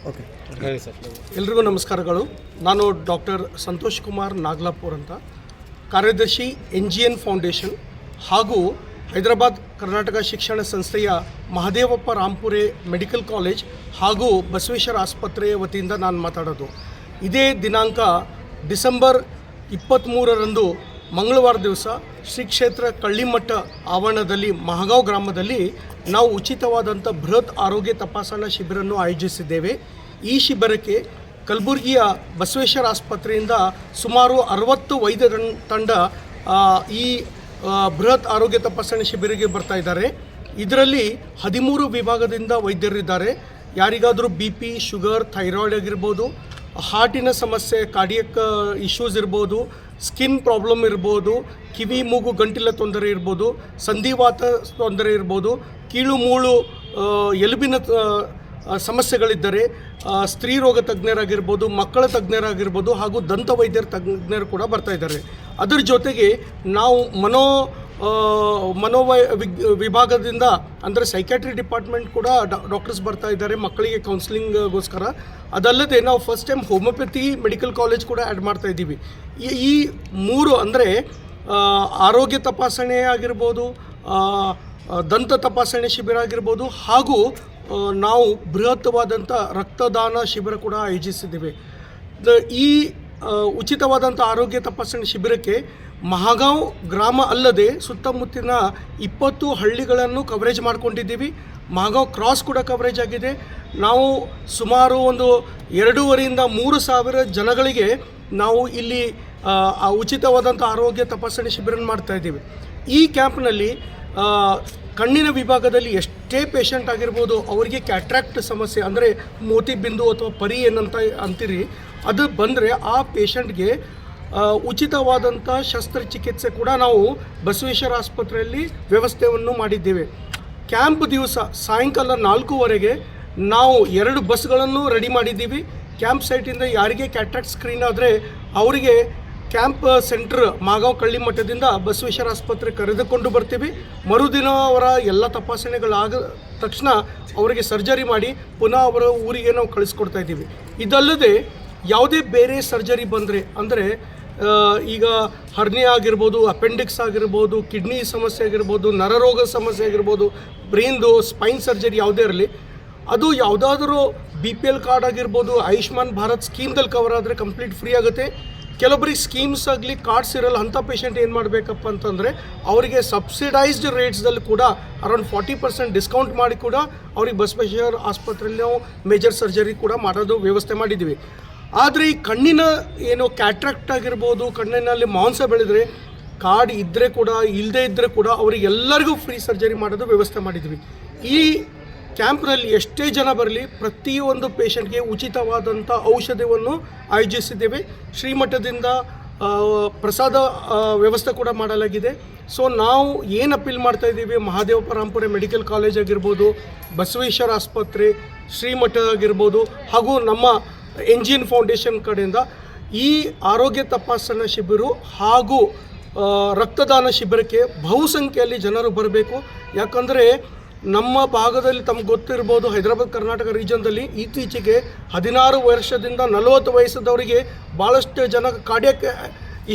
Okay ಹೇಳಿ sir. ಎಲ್ರಿಗೂ ನಮಸ್ಕಾರಗಳು. ನಾನು ಡಾಕ್ಟರ್ ಸಂತೋಷ್ ಕುಮಾರ್ ನಾಗ್ಲಾಪುರ್ ಅಂತ, ಕಾರ್ಯದರ್ಶಿ NGN ಫೌಂಡೇಶನ್ ಹಾಗೂ ಹೈದರಾಬಾದ್ ಕರ್ನಾಟಕ ಶಿಕ್ಷಣ ಸಂಸ್ಥೆಯ ಮಹದೇವಪ್ಪ ರಾಂಪುರೆ ಮೆಡಿಕಲ್ ಕಾಲೇಜ್ ಹಾಗೂ ಬಸವೇಶ್ವರ ಆಸ್ಪತ್ರೆಯ ವತಿಯಿಂದ ನಾನು ಮಾತಾಡೋದು. ಇದೇ ದಿನಾಂಕ ಡಿಸೆಂಬರ್ 23ರಂದು ಮಂಗಳವಾರ ದಿವಸ ಶ್ರೀ ಕ್ಷೇತ್ರ ಕಳ್ಳಿಮಠ ಆವರಣದಲ್ಲಿ ಮಹಗಾಂವ್ ಗ್ರಾಮದಲ್ಲಿ ನಾವು ಉಚಿತವಾದಂಥ ಬೃಹತ್ ಆರೋಗ್ಯ ತಪಾಸಣಾ ಶಿಬಿರನ್ನು ಆಯೋಜಿಸಿದ್ದೇವೆ. ಈ ಶಿಬಿರಕ್ಕೆ ಕಲಬುರಗಿಯ ಬಸವೇಶ್ವರ ಆಸ್ಪತ್ರೆಯಿಂದ ಸುಮಾರು 60 ವೈದ್ಯರ ತಂಡ ಈ ಬೃಹತ್ ಆರೋಗ್ಯ ತಪಾಸಣೆ ಶಿಬಿರಕ್ಕೆ ಬರ್ತಾ ಇದ್ದಾರೆ. ಇದರಲ್ಲಿ 13 ವಿಭಾಗದಿಂದ ವೈದ್ಯರಿದ್ದಾರೆ. ಯಾರಿಗಾದರೂ BP, ಶುಗರ್, ಥೈರಾಯ್ಡ್ ಆಗಿರ್ಬೋದು, ಹಾರ್ಟಿನ ಸಮಸ್ಯೆ, ಕಾರ್ಡಿಯಕ್ ಇಶ್ಯೂಸ್ ಇರ್ಬೋದು, ಸ್ಕಿನ್ ಪ್ರಾಬ್ಲಮ್ ಇರ್ಬೋದು, ಕಿವಿ ಮೂಗು ಗಂಟಿಲ ತೊಂದರೆ ಇರ್ಬೋದು, ಸಂಧಿವಾತ ತೊಂದರೆ ಇರ್ಬೋದು, ಕೀಳು ಮೂಳು ಎಲುಬಿನ ಸಮಸ್ಯೆಗಳಿದ್ದರೆ, ಸ್ತ್ರೀ ರೋಗ ತಜ್ಞರಾಗಿರ್ಬೋದು, ಮಕ್ಕಳ ತಜ್ಞರಾಗಿರ್ಬೋದು ಹಾಗೂ ದಂತ ವೈದ್ಯರ ತಜ್ಞರು ಕೂಡ ಬರ್ತಾ ಇದ್ದಾರೆ. ಅದರ ಜೊತೆಗೆ ನಾವು ವಿಭಾಗದಿಂದ ಅಂದರೆ ಸೈಕ್ಯಾಟ್ರಿ ಡಿಪಾರ್ಟ್ಮೆಂಟ್ ಕೂಡ ಡಾಕ್ಟರ್ಸ್ ಬರ್ತಾ ಇದ್ದಾರೆ ಮಕ್ಕಳಿಗೆ ಕೌನ್ಸಿಲಿಂಗ್ಗೋಸ್ಕರ. ಅದಲ್ಲದೆ ನಾವು first time homeopathy medical college ಕೂಡ ಆ್ಯಡ್ ಮಾಡ್ತಾ ಇದ್ದೀವಿ. ಈ 3 ಅಂದರೆ ಆರೋಗ್ಯ ತಪಾಸಣೆ ಆಗಿರ್ಬೋದು, ದಂತ ತಪಾಸಣೆ ಶಿಬಿರ ಆಗಿರ್ಬೋದು ಹಾಗೂ ನಾವು ಬೃಹತ್ವಾದಂಥ ರಕ್ತದಾನ ಶಿಬಿರ ಕೂಡ ಆಯೋಜಿಸಿದ್ದೇವೆ. ಈ ಉಚಿತವಾದಂಥ ಆರೋಗ್ಯ ತಪಾಸಣೆ ಶಿಬಿರಕ್ಕೆ ಮಹಗಾಂವ್ ಗ್ರಾಮ ಅಲ್ಲದೆ ಸುತ್ತಮುತ್ತಿನ 20 ಹಳ್ಳಿಗಳನ್ನು ಕವರೇಜ್ ಮಾಡ್ಕೊಂಡಿದ್ದೀವಿ. ಮಹಗಾಂವ್ ಕ್ರಾಸ್ ಕೂಡ ಕವರೇಜ್ ಆಗಿದೆ. ನಾವು ಸುಮಾರು ಒಂದು 2,500ರಿಂದ 3,000 ಜನಗಳಿಗೆ ನಾವು ಇಲ್ಲಿ ಉಚಿತವಾದಂಥ ಆರೋಗ್ಯ ತಪಾಸಣೆ ಶಿಬಿರ ಮಾಡ್ತಾಯಿದ್ದೀವಿ. ಈ ಕ್ಯಾಂಪ್ನಲ್ಲಿ ಕಣ್ಣಿನ ವಿಭಾಗದಲ್ಲಿ ಎಷ್ಟೇ ಪೇಷಂಟ್ ಆಗಿರ್ಬೋದು, ಅವರಿಗೆ ಕ್ಯಾಟ್ರಾಕ್ಟ್ ಸಮಸ್ಯೆ ಅಂದರೆ ಮೋತಿ ಬಿಂದು ಅಥವಾ ಪರಿ ಏನಂತ ಅಂತೀರಿ, ಅದು ಬಂದರೆ ಆ ಪೇಷಂಟ್ಗೆ ಉಚಿತವಾದಂಥ ಶಸ್ತ್ರಚಿಕಿತ್ಸೆ ಕೂಡ ನಾವು ಬಸವೇಶ್ವರ ಆಸ್ಪತ್ರೆಯಲ್ಲಿ ವ್ಯವಸ್ಥೆಯನ್ನು ಮಾಡಿದ್ದೇವೆ. ಕ್ಯಾಂಪ್ ದಿವಸ ಸಾಯಂಕಾಲ 4:00ವರೆಗೆ ನಾವು 2 ಬಸ್ಗಳನ್ನು ರೆಡಿ ಮಾಡಿದ್ದೀವಿ. ಕ್ಯಾಂಪ್ ಸೈಟಿಂದ ಯಾರಿಗೆ ಕ್ಯಾಟ್ರಾಕ್ಟ್ ಸ್ಕ್ರೀನ್ ಆದರೆ ಅವರಿಗೆ ಕ್ಯಾಂಪ್ ಸೆಂಟ್ರ್ ಮಹಗಾಂವ್ ಕಳ್ಳಿಮಠದಿಂದ ಬಸವೇಶ್ವರ ಆಸ್ಪತ್ರೆ ಕರೆದುಕೊಂಡು ಬರ್ತೀವಿ. ಮರುದಿನ ಅವರ ಎಲ್ಲ ತಪಾಸಣೆಗಳಾದ ತಕ್ಷಣ ಅವರಿಗೆ ಸರ್ಜರಿ ಮಾಡಿ ಪುನಃ ಅವರ ಊರಿಗೆ ನಾವು ಕಳಿಸ್ಕೊಡ್ತಾ ಇದ್ದೀವಿ. ಇದಲ್ಲದೆ ಯಾವುದೇ ಬೇರೆ ಸರ್ಜರಿ ಬಂದರೆ ಅಂದರೆ ಈಗ ಹರ್ನಿಯ ಆಗಿರ್ಬೋದು, ಅಪೆಂಡಿಕ್ಸ್ ಆಗಿರ್ಬೋದು, ಕಿಡ್ನಿ ಸಮಸ್ಯೆ ಆಗಿರ್ಬೋದು, ನರರೋಗ ಸಮಸ್ಯೆ ಆಗಿರ್ಬೋದು, ಬ್ರೈನ್ದು ಸ್ಪೈನ್ ಸರ್ಜರಿ ಯಾವುದೇ ಇರಲಿ, ಅದು ಯಾವುದಾದ್ರೂ BPL ಕಾರ್ಡ್ ಆಗಿರ್ಬೋದು, ಆಯುಷ್ಮಾನ್ ಭಾರತ್ ಸ್ಕೀಮ್ದಲ್ಲಿ ಕವರ್ ಆದರೆ ಕಂಪ್ಲೀಟ್ ಫ್ರೀ ಆಗುತ್ತೆ. ಕೆಲವೊಬ್ಬರಿಗೆ ಸ್ಕೀಮ್ಸ್ ಆಗಲಿ ಕಾರ್ಡ್ಸ್ ಇರಲ್ಲ, ಅಂಥ ಪೇಷಂಟ್ ಏನು ಮಾಡಬೇಕಪ್ಪ ಅಂತಂದರೆ ಅವರಿಗೆ ಸಬ್ಸಿಡೈಸ್ಡ್ ರೇಟ್ಸ್ದಲ್ಲಿ ಕೂಡ ಅರೌಂಡ್ 40% ಡಿಸ್ಕೌಂಟ್ ಮಾಡಿ ಕೂಡ ಅವ್ರಿಗೆ ಬಸವೇಶ್ವರ ಆಸ್ಪತ್ರೆಯಲ್ಲಿ ನಾವು ಮೇಜರ್ ಸರ್ಜರಿ ಕೂಡ ಮಾಡೋದು ವ್ಯವಸ್ಥೆ ಮಾಡಿದ್ದೀವಿ. ಆದರೆ ಈ ಕಣ್ಣಿನ ಏನು ಕ್ಯಾಟ್ರಾಕ್ಟ್ ಆಗಿರ್ಬೋದು, ಕಣ್ಣಿನಲ್ಲಿ ಮಾಂಸ ಬೆಳೆದರೆ ಕಾರ್ಡ್ ಇದ್ದರೆ ಕೂಡ ಇಲ್ಲದೇ ಇದ್ದರೆ ಕೂಡ ಅವರಿಗೆಲ್ಲರಿಗೂ ಫ್ರೀ ಸರ್ಜರಿ ಮಾಡೋದು ವ್ಯವಸ್ಥೆ ಮಾಡಿದ್ವಿ. ಈ ಕ್ಯಾಂಪ್ನಲ್ಲಿ ಎಷ್ಟೇ ಜನ ಬರಲಿ ಪ್ರತಿಯೊಂದು ಪೇಷಂಟ್ಗೆ ಉಚಿತವಾದಂಥ ಔಷಧವನ್ನು ಆಯೋಜಿಸಿದ್ದೇವೆ. ಶ್ರೀಮಠದಿಂದ ಪ್ರಸಾದ ವ್ಯವಸ್ಥೆ ಕೂಡ ಮಾಡಲಾಗಿದೆ. ಸೊ ನಾವು ಏನು ಅಪೀಲ್ ಮಾಡ್ತಾ ಇದ್ದೀವಿ, ಮಹದೇವಪ್ಪ ರಾಂಪುರೆ ಮೆಡಿಕಲ್ ಕಾಲೇಜ್ ಆಗಿರ್ಬೋದು, ಬಸವೇಶ್ವರ ಆಸ್ಪತ್ರೆ, ಶ್ರೀಮಠ ಆಗಿರ್ಬೋದು ಹಾಗೂ ನಮ್ಮ NGN ಫೌಂಡೇಶನ್ ಕಡೆಯಿಂದ ಈ ಆರೋಗ್ಯ ತಪಾಸಣಾ ಶಿಬಿರ ಹಾಗೂ ರಕ್ತದಾನ ಶಿಬಿರಕ್ಕೆ ಬಹುಸಂಖ್ಯೆಯಲ್ಲಿ ಜನರು ಬರಬೇಕು. ಯಾಕಂದರೆ ನಮ್ಮ ಭಾಗದಲ್ಲಿ ತಮ್ಗೆ ಗೊತ್ತಿರ್ಬೋದು, ಹೈದರಾಬಾದ್ ಕರ್ನಾಟಕ ರೀಜನ್ದಲ್ಲಿ ಇತ್ತೀಚೆಗೆ 16 ವರ್ಷದಿಂದ 40 ವಯಸ್ಸದವರಿಗೆ ಭಾಳಷ್ಟು ಜನ ಕಾರ್ಡಿಯಕ್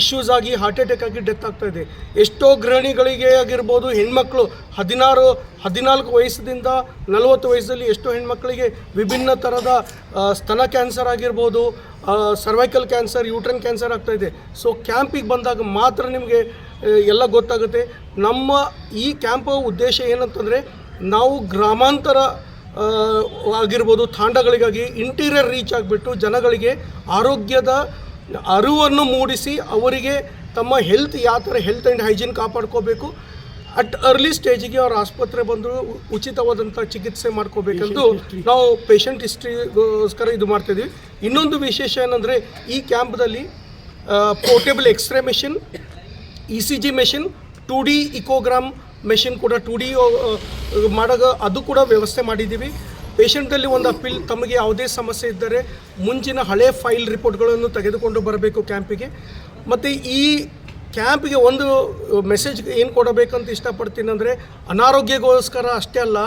ಇಶ್ಯೂಸ್ ಆಗಿ ಹಾರ್ಟ್ ಅಟ್ಯಾಕ್ ಆಗಿ ಡೆತ್ ಆಗ್ತಾಯಿದೆ. ಎಷ್ಟೋ ಗೃಹಿಣಿಗಳಿಗೆ ಆಗಿರ್ಬೋದು, ಹೆಣ್ಮಕ್ಳು 14 ವಯಸ್ಸದಿಂದ 40 ವಯಸ್ಸಲ್ಲಿ ಎಷ್ಟೋ ಹೆಣ್ಮಕ್ಳಿಗೆ ವಿಭಿನ್ನ ಥರದ ಸ್ತನ ಕ್ಯಾನ್ಸರ್ ಆಗಿರ್ಬೋದು, ಸರ್ವೈಕಲ್ ಕ್ಯಾನ್ಸರ್, ಯೂಟ್ರನ್ ಕ್ಯಾನ್ಸರ್ ಆಗ್ತಾಯಿದೆ. ಸೊ ಕ್ಯಾಂಪಿಗೆ ಬಂದಾಗ ಮಾತ್ರ ನಿಮಗೆ ಎಲ್ಲ ಗೊತ್ತಾಗುತ್ತೆ. ನಮ್ಮ ಈ ಕ್ಯಾಂಪ್ ಉದ್ದೇಶ ಏನಂತಂದರೆ ನಾವು ಗ್ರಾಮಾಂತರ ಆಗಿರ್ಬೋದು ತಾಂಡಗಳಿಗಾಗಿ ಇಂಟೀರಿಯರ್ ರೀಚ್ ಆಗಿಬಿಟ್ಟು ಜನಗಳಿಗೆ ಆರೋಗ್ಯದ ಅರಿವನ್ನು ಮೂಡಿಸಿ ಅವರಿಗೆ ತಮ್ಮ ಹೆಲ್ತ್ ಯಾವ ಥರ ಹೆಲ್ತ್ ಆ್ಯಂಡ್ ಹೈಜೀನ್ ಕಾಪಾಡ್ಕೋಬೇಕು, ಅಟ್ ಅರ್ಲಿ ಸ್ಟೇಜಿಗೆ ಅವ್ರ ಆಸ್ಪತ್ರೆ ಬಂದು ಉಚಿತವಾದಂಥ ಚಿಕಿತ್ಸೆ ಮಾಡ್ಕೋಬೇಕಂದು ನಾವು ಪೇಷಂಟ್ ಹಿಸ್ಟ್ರಿಗೋಸ್ಕರ ಇದು ಮಾಡ್ತಾಯಿದ್ವಿ. ಇನ್ನೊಂದು ವಿಶೇಷ ಏನಂದರೆ ಈ ಕ್ಯಾಂಪ್ದಲ್ಲಿ portable x-ray machine, ECG machine, 2D echogram machine ಕೂಡ 2D ಮಾಡೋ ಅದು ಕೂಡ ವ್ಯವಸ್ಥೆ ಮಾಡಿದ್ದೀವಿ. ಪೇಷಂಟಲ್ಲಿ ಒಂದು ಅಪೀಲ್, ತಮಗೆ ಯಾವುದೇ ಸಮಸ್ಯೆ ಇದ್ದರೆ ಮುಂಚಿನ ಹಳೆ ಫೈಲ್ ರಿಪೋರ್ಟ್ಗಳನ್ನು ತೆಗೆದುಕೊಂಡು ಬರಬೇಕು ಕ್ಯಾಂಪಿಗೆ. ಮತ್ತು ಈ ಕ್ಯಾಂಪ್ಗೆ ಒಂದು ಮೆಸೇಜ್ ಏನು ಕೊಡಬೇಕಂತ ಇಷ್ಟಪಡ್ತೀನಿ ಅಂದರೆ ಅನಾರೋಗ್ಯಗೋಸ್ಕರ ಅಷ್ಟೇ ಅಲ್ಲ,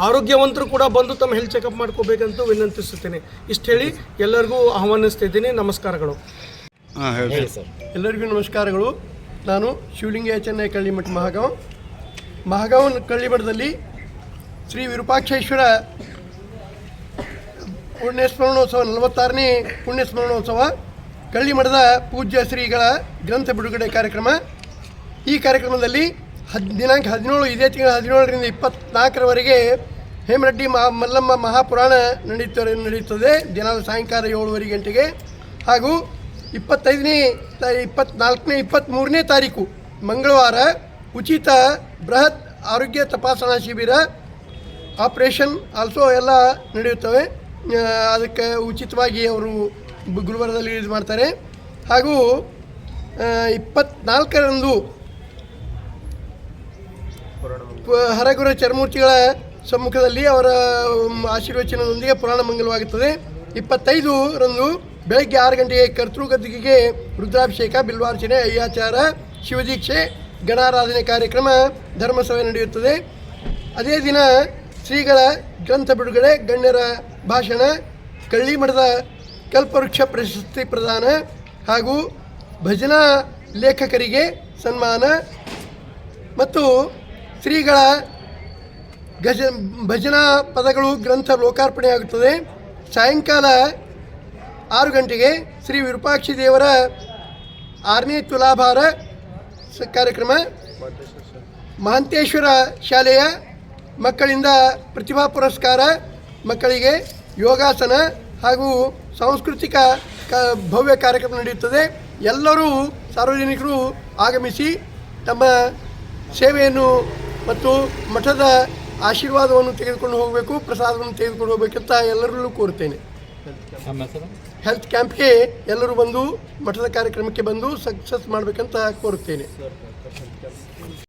ಆರೋಗ್ಯವಂತರು ಕೂಡ ಬಂದು ತಮ್ಮ ಹೆಲ್ತ್ ಚೆಕಪ್ ಮಾಡ್ಕೋಬೇಕಂತ ವಿನಂತಿಸುತ್ತೇನೆ. ಇಷ್ಟು ಹೇಳಿ ಎಲ್ಲರಿಗೂ ಆಹ್ವಾನಿಸ್ತಿದ್ದೀನಿ. ನಮಸ್ಕಾರಗಳು. ಎಲ್ಲರಿಗೂ ನಮಸ್ಕಾರಗಳು. ನಾನು ಶಿವಲಿಂಗ ಚೆನ್ನೈ ಕಳ್ಳಿಮಠ ಮಹಾಗಾಂವ್ ಕಳ್ಳಿಮಠದಲ್ಲಿ ಶ್ರೀ ವಿರೂಪಾಕ್ಷೇಶ್ವರ ಪುಣ್ಯಸ್ಮರಣೋತ್ಸವ 46ನೇ ಪುಣ್ಯಸ್ಮರಣೋತ್ಸವ ಕಳ್ಳಿಮಠದ ಪೂಜ್ಯ ಶ್ರೀಗಳ ಗ್ರಂಥ ಬಿಡುಗಡೆ ಕಾರ್ಯಕ್ರಮ. ಈ ಕಾರ್ಯಕ್ರಮದಲ್ಲಿ ದಿನಾಂಕ 17 ಇದೇ ತಿಂಗಳ 17ರಿಂದ 24ರವರೆಗೆ ಹೇಮರೆಡ್ಡಿ ಮಲ್ಲಮ್ಮ ಮಹಾಪುರಾಣ ನಡೆಯುತ್ತದೆ ದಿನಾಂಕ ಸಾಯಂಕಾಲ 7:30 ಗಂಟೆಗೆ. ಹಾಗೂ 23ನೇ ತಾರೀಕು ಮಂಗಳವಾರ ಉಚಿತ ಬೃಹತ್ ಆರೋಗ್ಯ ತಪಾಸಣಾ ಶಿಬಿರ ಆಪರೇಷನ್ ಆಲ್ಸೋ ಎಲ್ಲ ನಡೆಯುತ್ತವೆ. ಅದಕ್ಕೆ ಉಚಿತವಾಗಿ ಅವರು ಗುಲ್ಬರ್ಗದಲ್ಲಿ ಯೂಸ್ ಮಾಡ್ತಾರೆ. ಹಾಗೂ 24ರಂದು ಹರಗುರ ಚರಮೂರ್ತಿಗಳ ಸಮ್ಮುಖದಲ್ಲಿ ಅವರ ಆಶೀರ್ವಚನದೊಂದಿಗೆ ಪುರಾಣ ಮಂಗಲವಾಗುತ್ತದೆ. 25ರಂದು ಬೆಳಗ್ಗೆ 6 ಗಂಟೆಗೆ ಕರ್ತೃಗದ್ದಿಗೆಗೆ ರುದ್ರಾಭಿಷೇಕ, ಬಿಲ್ವಾರ್ಚನೆ, ಅಯ್ಯಾಚಾರ, ಶಿವದೀಕ್ಷೆ, ಗಣಾರಾಧನೆ ಕಾರ್ಯಕ್ರಮ ಧರ್ಮಸಭೆ ನಡೆಯುತ್ತದೆ. ಅದೇ ದಿನ ಶ್ರೀಗಳ ಗ್ರಂಥ ಬಿಡುಗಡೆ, ಗಣ್ಯರ ಭಾಷಣ, ಕಳ್ಳಿಮಠದ ಕಲ್ಪವೃಕ್ಷ ಪ್ರಶಸ್ತಿ ಪ್ರದಾನ ಹಾಗೂ ಭಜನಾ ಲೇಖಕರಿಗೆ ಸನ್ಮಾನ ಮತ್ತು ಶ್ರೀಗಳ ಭಜನಾ ಪದಗಳು ಗ್ರಂಥ ಲೋಕಾರ್ಪಣೆಯಾಗುತ್ತದೆ. ಸಾಯಂಕಾಲ 6 ಗಂಟೆಗೆ ಶ್ರೀ ವಿರೂಪಾಕ್ಷಿ ದೇವರ 6ನೇ ತುಲಾಭಾರ ಕಾರ್ಯಕ್ರಮ, ಮಹಾಂತೇಶ್ವರ ಶಾಲೆಯ ಮಕ್ಕಳಿಂದ ಪ್ರತಿಭಾ ಪುರಸ್ಕಾರ, ಮಕ್ಕಳಿಗೆ ಯೋಗಾಸನ ಹಾಗೂ ಸಾಂಸ್ಕೃತಿಕ ಭವ್ಯ ಕಾರ್ಯಕ್ರಮ ನಡೆಯುತ್ತದೆ. ಎಲ್ಲರೂ ಸಾರ್ವಜನಿಕರು ಆಗಮಿಸಿ ತಮ್ಮ ಸೇವೆಯನ್ನು ಮತ್ತು ಮಠದ ಆಶೀರ್ವಾದವನ್ನು ತೆಗೆದುಕೊಂಡು ಹೋಗಬೇಕು, ಪ್ರಸಾದವನ್ನು ತೆಗೆದುಕೊಂಡು ಹೋಗಬೇಕಂತ ಎಲ್ಲರಲ್ಲೂ ಕೋರುತ್ತೇನೆ. ಹೆಲ್ತ್ ಕ್ಯಾಂಪ್ಗೆ ಎಲ್ಲರೂ ಬಂದು ಮಠದ ಕಾರ್ಯಕ್ರಮಕ್ಕೆ ಬಂದು ಸಕ್ಸಸ್ ಮಾಡಬೇಕಂತ ಕೋರುತ್ತೇನೆ.